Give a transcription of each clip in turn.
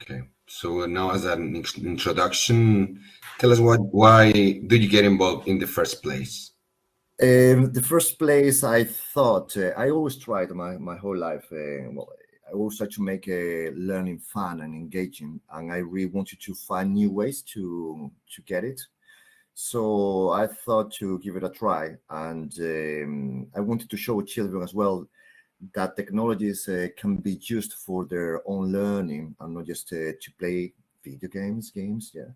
Okay. So now, as an introduction, tell us why did you get involved in the first place? The first place, I thought I always tried my whole life. Well, I always try to make learning fun and engaging, and I really wanted to find new ways to get it. So I thought to give it a try, and I wanted to show children as well that technologies can be used for their own learning and not just to play video games. Yeah,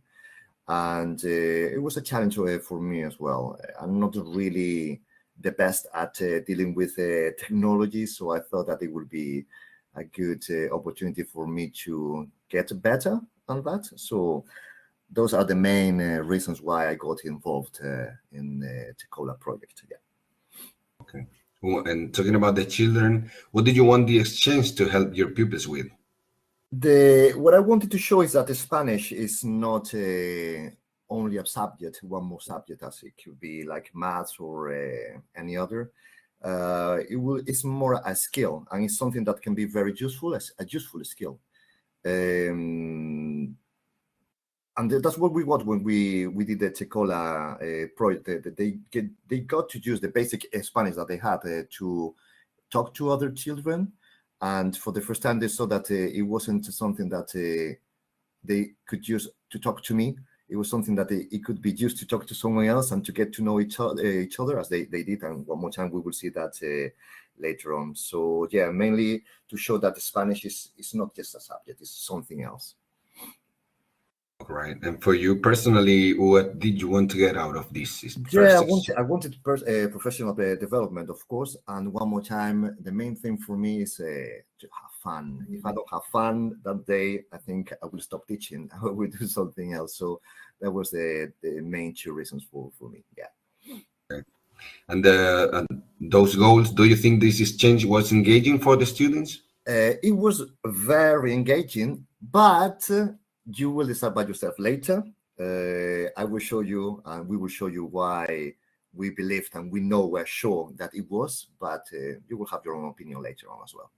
and it was a challenge for me as well. I'm not really the best at dealing with technology, so I thought that it would be a good opportunity for me to get better on that. So those are the main reasons why I got involved in the Tecola project. Yeah. Okay. Well, and talking about the children, what did you want the exchange to help your pupils with? What I wanted to show is that the Spanish is not only a subject, one more subject, as it could be like maths or any other. It's more a skill, and it's something that can be very useful as a useful skill. And that's what we got when we did the Tecola project. They got to use the basic Spanish that they had to talk to other children, and for the first time they saw that it wasn't something that they could use to talk to me. It was something that it could be used to talk to someone else and to get to know each other as they did. And one more time we will see that later on. So yeah, mainly to show that the Spanish is not just a subject; it's something else. Right. And for you personally, what did you want to get out of this? Yeah, I wanted professional development, of course. And one more time, the main thing for me is to have fun. If I don't have fun that day, I think I will stop teaching. I will do something else. So that was the main two reasons for me. Yeah. Okay. And those goals, do you think this exchange was engaging for the students? It was very engaging, but you will decide by yourself later. I will show you, and we will show you why we believed and we're sure that it was, but you will have your own opinion later on as well.